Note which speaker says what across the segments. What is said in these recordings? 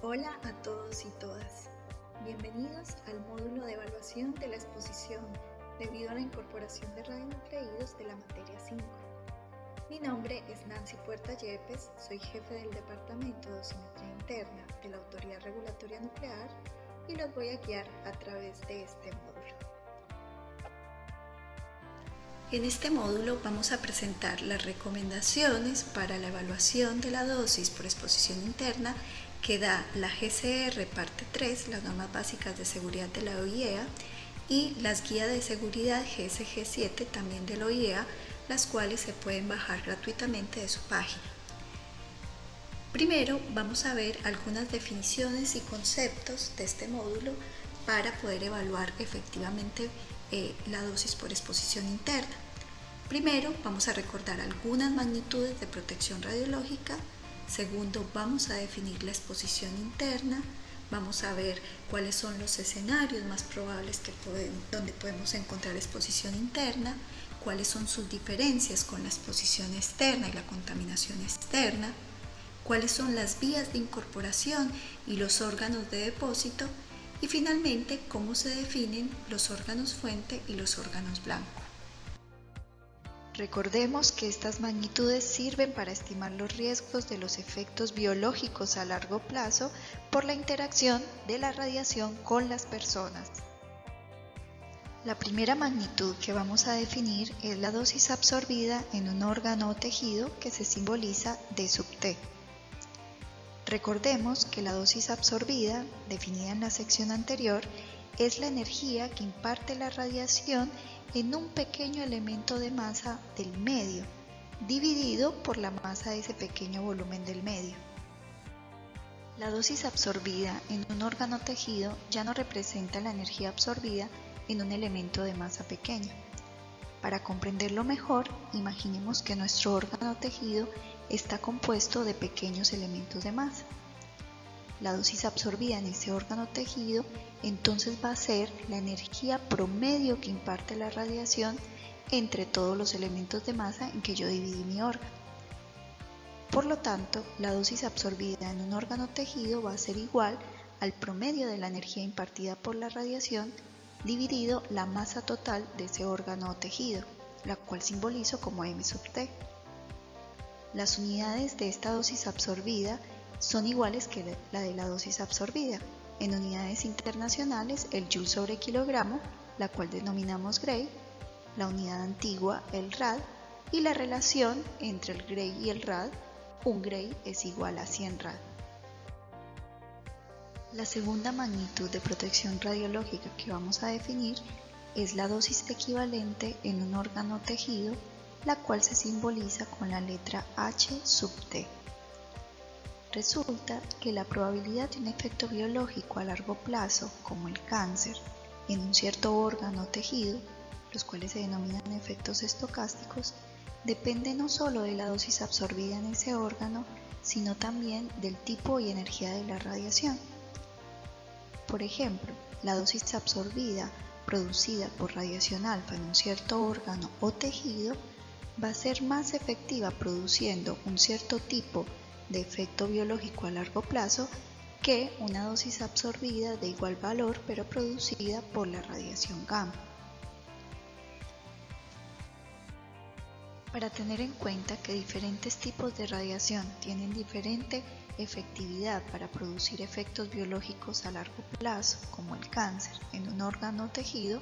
Speaker 1: Hola a todos y todas. Bienvenidos al módulo de evaluación de la exposición debido a la incorporación de radionucleidos de la materia 5. Mi nombre es Nancy Puerta Yepes, soy jefe del Departamento de Dosimetría Interna de la Autoridad Regulatoria Nuclear y los voy a guiar a través de este módulo. En este módulo vamos a presentar las recomendaciones para la evaluación de la dosis por exposición interna que da la GCR parte 3, las normas básicas de seguridad de la OIEA, y las guías de seguridad GSG 7 también de la OIEA, las cuales se pueden bajar gratuitamente de su página. Primero vamos a ver algunas definiciones y conceptos de este módulo para poder evaluar efectivamente la dosis por exposición interna. Primero vamos a recordar algunas magnitudes de protección radiológica. Segundo, vamos a definir la exposición interna. Vamos a ver cuáles son los escenarios más probables donde podemos encontrar exposición interna, cuáles son sus diferencias con la exposición externa y la contaminación externa, cuáles son las vías de incorporación y los órganos de depósito, y finalmente cómo se definen los órganos fuente y los órganos blanco. Recordemos que estas magnitudes sirven para estimar los riesgos de los efectos biológicos a largo plazo por la interacción de la radiación con las personas. La primera magnitud que vamos a definir es la dosis absorbida en un órgano o tejido, que se simboliza D sub T. Recordemos que la dosis absorbida, definida en la sección anterior, es la energía que imparte la radiación en un pequeño elemento de masa del medio, dividido por la masa de ese pequeño volumen del medio. La dosis absorbida en un órgano o tejido ya no representa la energía absorbida en un elemento de masa pequeño. Para comprenderlo mejor, imaginemos que nuestro órgano o tejido está compuesto de pequeños elementos de masa. La dosis absorbida en ese órgano o tejido entonces va a ser la energía promedio que imparte la radiación entre todos los elementos de masa en que yo dividí mi órgano. Por lo tanto, la dosis absorbida en un órgano o tejido va a ser igual al promedio de la energía impartida por la radiación dividido la masa total de ese órgano o tejido, la cual simbolizo como m sub t. Las unidades de esta dosis absorbida son iguales que la de la dosis absorbida. En unidades internacionales, el Joule sobre kilogramo, la cual denominamos Gray, la unidad antigua, el Rad, y la relación entre el Gray y el Rad, un Gray es igual a 100 Rad. La segunda magnitud de protección radiológica que vamos a definir es la dosis equivalente en un órgano o tejido, la cual se simboliza con la letra H sub T. Resulta que la probabilidad de un efecto biológico a largo plazo, como el cáncer, en un cierto órgano o tejido, los cuales se denominan efectos estocásticos, depende no solo de la dosis absorbida en ese órgano, sino también del tipo y energía de la radiación. Por ejemplo, la dosis absorbida producida por radiación alfa en un cierto órgano o tejido va a ser más efectiva produciendo un cierto tipo de efecto biológico a largo plazo que una dosis absorbida de igual valor pero producida por la radiación gamma. Para tener en cuenta que diferentes tipos de radiación tienen diferente efectividad para producir efectos biológicos a largo plazo, como el cáncer, en un órgano o tejido,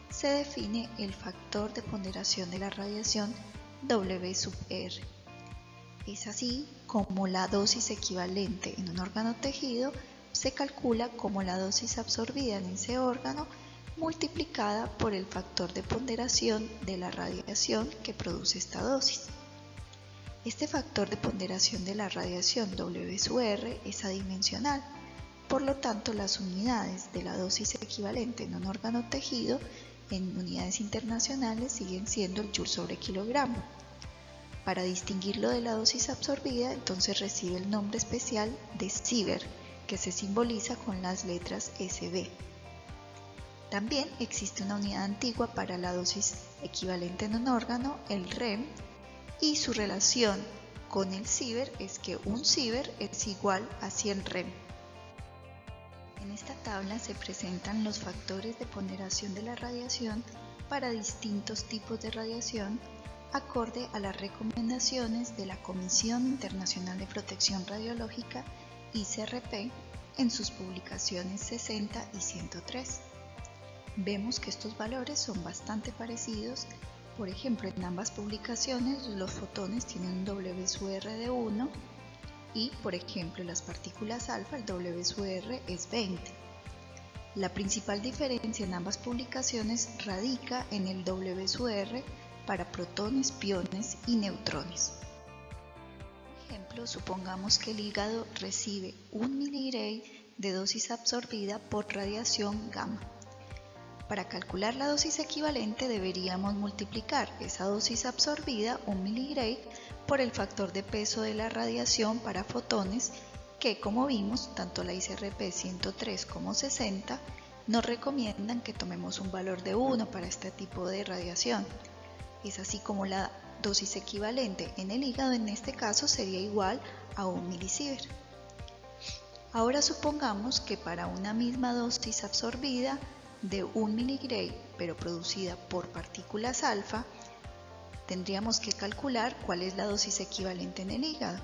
Speaker 1: se define el factor de ponderación de la radiación W sub R. Es así como la dosis equivalente en un órgano o tejido se calcula como la dosis absorbida en ese órgano multiplicada por el factor de ponderación de la radiación que produce esta dosis. Este factor de ponderación de la radiación W sub R es adimensional, por lo tanto las unidades de la dosis equivalente en un órgano o tejido en unidades internacionales siguen siendo el Joule sobre kilogramo. Para distinguirlo de la dosis absorbida, entonces recibe el nombre especial de Siever, que se simboliza con las letras SB. También existe una unidad antigua para la dosis equivalente en un órgano, el REM, y su relación con el Siever es que un Siever es igual a 100 REM. En esta tabla se presentan los factores de ponderación de la radiación para distintos tipos de radiación acorde a las recomendaciones de la Comisión Internacional de Protección Radiológica ICRP en sus publicaciones 60 y 103. Vemos que estos valores son bastante parecidos. Por ejemplo, en ambas publicaciones los fotones tienen un W/R de 1 y, por ejemplo, las partículas alfa, el W/R es 20. La principal diferencia en ambas publicaciones radica en el W/R para protones, piones y neutrones. Por ejemplo, supongamos que el hígado recibe 1 mg de dosis absorbida por radiación gamma. Para calcular la dosis equivalente deberíamos multiplicar esa dosis absorbida, 1 mg, por el factor de peso de la radiación para fotones que, como vimos, tanto la ICRP 103 como 60 nos recomiendan que tomemos un valor de 1 para este tipo de radiación. Es así como la dosis equivalente en el hígado en este caso sería igual a 1 milisievert. Ahora supongamos que para una misma dosis absorbida de 1 mg pero producida por partículas alfa, tendríamos que calcular cuál es la dosis equivalente en el hígado.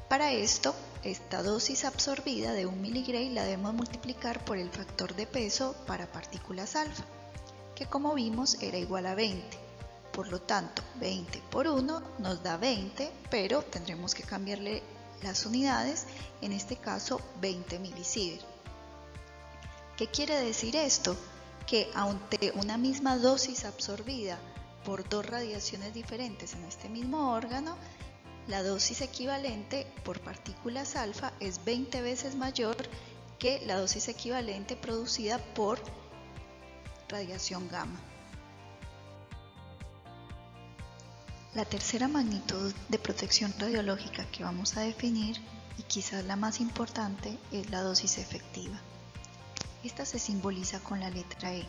Speaker 1: Para esto, esta dosis absorbida de 1 mg la debemos multiplicar por el factor de peso para partículas alfa, que como vimos era igual a 20. Por lo tanto, 20 por 1 nos da 20, pero tendremos que cambiarle las unidades, en este caso 20 milisievert. ¿Qué quiere decir esto? Que ante una misma dosis absorbida por dos radiaciones diferentes en este mismo órgano, la dosis equivalente por partículas alfa es 20 veces mayor que la dosis equivalente producida por radiación gamma. La tercera magnitud de protección radiológica que vamos a definir, y quizás la más importante, es la dosis efectiva. Esta se simboliza con la letra E.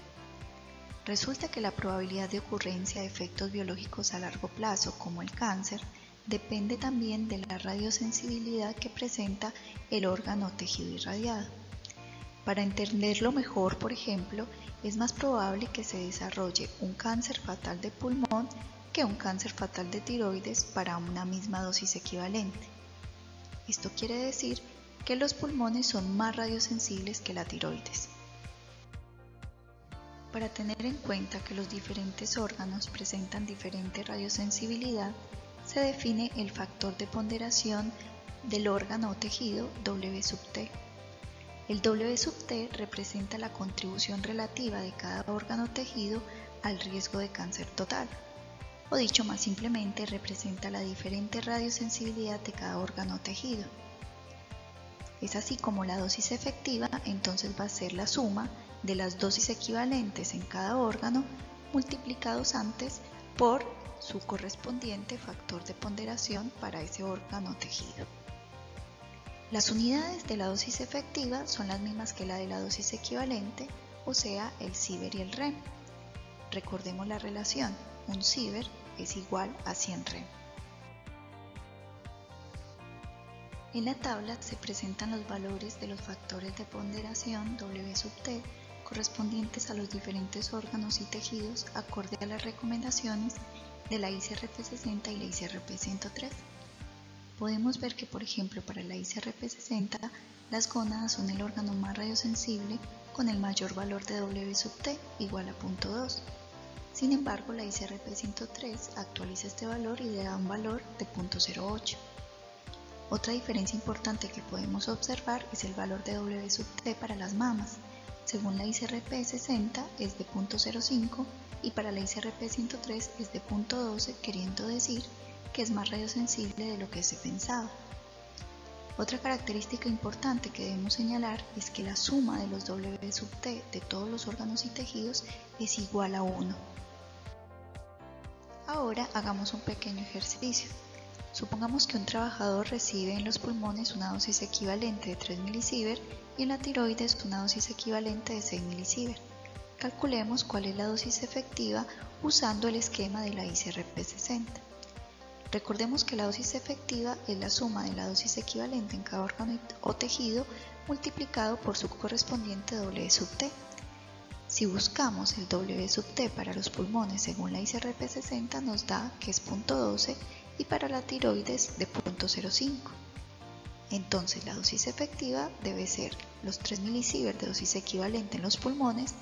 Speaker 1: Resulta que la probabilidad de ocurrencia de efectos biológicos a largo plazo, como el cáncer, depende también de la radiosensibilidad que presenta el órgano o tejido irradiado. Para entenderlo mejor, por ejemplo, es más probable que se desarrolle un cáncer fatal de pulmón que un cáncer fatal de tiroides para una misma dosis equivalente. Esto quiere decir que los pulmones son más radiosensibles que la tiroides. Para tener en cuenta que los diferentes órganos presentan diferente radiosensibilidad, se define el factor de ponderación del órgano o tejido W/T. El W/T representa la contribución relativa de cada órgano o tejido al riesgo de cáncer total, o dicho más simplemente, representa la diferente radiosensibilidad de cada órgano o tejido. Es así como la dosis efectiva entonces va a ser la suma de las dosis equivalentes en cada órgano multiplicados antes por su correspondiente factor de ponderación para ese órgano o tejido. Las unidades de la dosis efectiva son las mismas que la de la dosis equivalente, o sea, el Sievert y el Rem. Recordemos la relación, un Sievert es igual a 100 Rem. En la tabla se presentan los valores de los factores de ponderación W/T correspondientes a los diferentes órganos y tejidos acorde a las recomendaciones de la ICRP 60 y la ICRP 103. Podemos ver que, por ejemplo, para la ICRP 60, las gónadas son el órgano más radiosensible con el mayor valor de W/T igual a 0.2. Sin embargo, la ICRP 103 actualiza este valor y le da un valor de 0.08. Otra diferencia importante que podemos observar es el valor de W/T para las mamas. Según la ICRP 60 es de 0.05 y para la ICRP 103 es de 0.12, queriendo decir que es más radiosensible de lo que se pensaba. Otra característica importante que debemos señalar es que la suma de los W/T de todos los órganos y tejidos es igual a 1. Ahora hagamos un pequeño ejercicio. Supongamos que un trabajador recibe en los pulmones una dosis equivalente de 3 milisievert y en la tiroides una dosis equivalente de 6 milisievert. Calculemos cuál es la dosis efectiva usando el esquema de la ICRP 60. Recordemos que la dosis efectiva es la suma de la dosis equivalente en cada órgano o tejido multiplicado por su correspondiente W sub T. Si buscamos el W sub T para los pulmones según la ICRP 60 nos da que es 0.12 y para la tiroides de 0.05. Entonces la dosis efectiva debe ser los 3 milisievert de dosis equivalente en los pulmones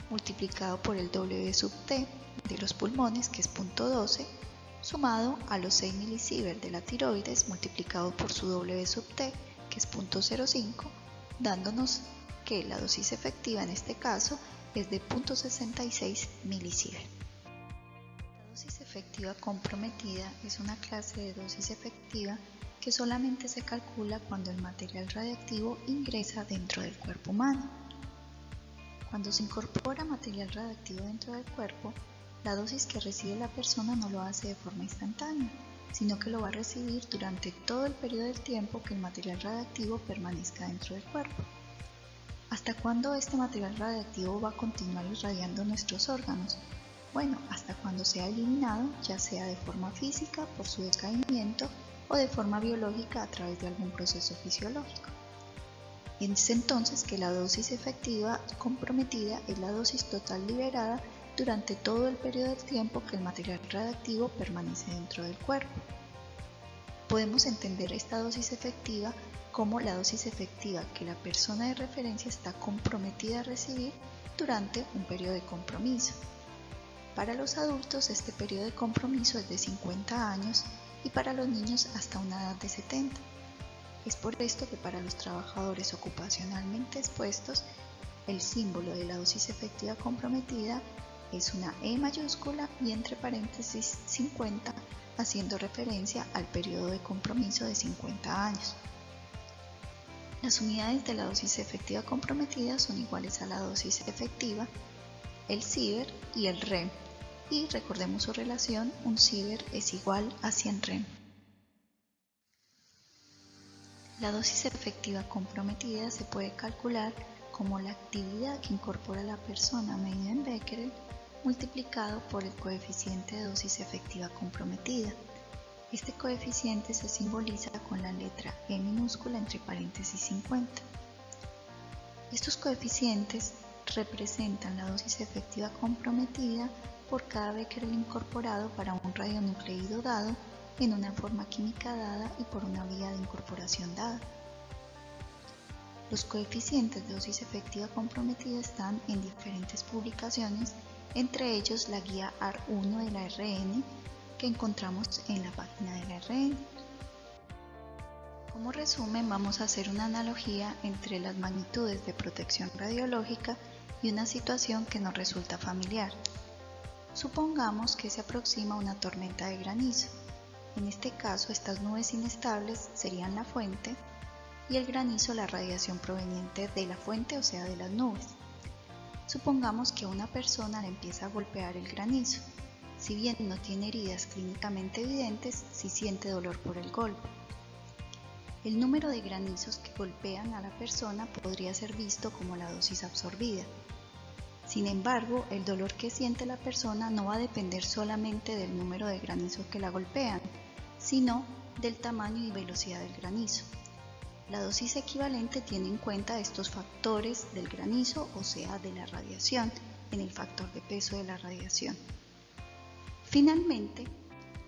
Speaker 1: multiplicado por el W sub T de los pulmones que es 0.12 sumado a los 6 milisievert de la tiroides multiplicado por su W sub T que es 0.05 dándonos que la dosis efectiva en este caso es de 0.66 milisievert. La dosis efectiva comprometida es una clase de dosis efectiva que solamente se calcula cuando el material radiactivo ingresa dentro del cuerpo humano. Cuando se incorpora material radiactivo dentro del cuerpo, la dosis que recibe la persona no lo hace de forma instantánea, sino que lo va a recibir durante todo el periodo del tiempo que el material radiactivo permanezca dentro del cuerpo. ¿Hasta cuándo este material radiactivo va a continuar irradiando nuestros órganos? Bueno, hasta cuando sea eliminado, ya sea de forma física por su decaimiento o de forma biológica a través de algún proceso fisiológico. Es entonces que la dosis efectiva comprometida es la dosis total liberada durante todo el periodo del tiempo que el material radiactivo permanece dentro del cuerpo. Podemos entender esta dosis efectiva como la dosis efectiva que la persona de referencia está comprometida a recibir durante un periodo de compromiso. Para los adultos este periodo de compromiso es de 50 años y para los niños hasta una edad de 70. Es por esto que para los trabajadores ocupacionalmente expuestos el símbolo de la dosis efectiva comprometida es una E mayúscula y entre paréntesis 50 haciendo referencia al periodo de compromiso de 50 años. Las unidades de la dosis efectiva comprometida son iguales a la dosis efectiva, el Siever y el REM, y recordemos su relación, un Siever es igual a 100 REM. La dosis efectiva comprometida se puede calcular como la actividad que incorpora la persona medida en Becquerel multiplicado por el coeficiente de dosis efectiva comprometida. Este coeficiente se simboliza con la letra E minúscula entre paréntesis 50. Estos coeficientes representan la dosis efectiva comprometida por cada Becquerel incorporado para un radionucleido dado en una forma química dada y por una vía de incorporación dada. Los coeficientes de dosis efectiva comprometida están en diferentes publicaciones, entre ellos la guía AR1 de la RN que encontramos en la página de la RN. Como resumen, vamos a hacer una analogía entre las magnitudes de protección radiológica y una situación que nos resulta familiar. Supongamos que se aproxima una tormenta de granizo. En este caso, estas nubes inestables serían la fuente y el granizo la radiación proveniente de la fuente, o sea, de las nubes. Supongamos que a una persona le empieza a golpear el granizo. Si bien no tiene heridas clínicamente evidentes, sí siente dolor por el golpe. El número de granizos que golpean a la persona podría ser visto como la dosis absorbida. Sin embargo, el dolor que siente la persona no va a depender solamente del número de granizos que la golpean, sino del tamaño y velocidad del granizo. La dosis equivalente tiene en cuenta estos factores del granizo, o sea, de la radiación, en el factor de peso de la radiación. Finalmente,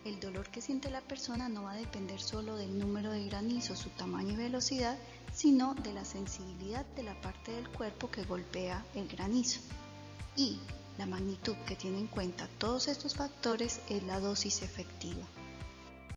Speaker 1: el dolor que siente la persona no va a depender solo del número de granizos, su tamaño y velocidad, sino de la sensibilidad de la parte del cuerpo que golpea el granizo. Y la magnitud que tiene en cuenta todos estos factores es la dosis efectiva.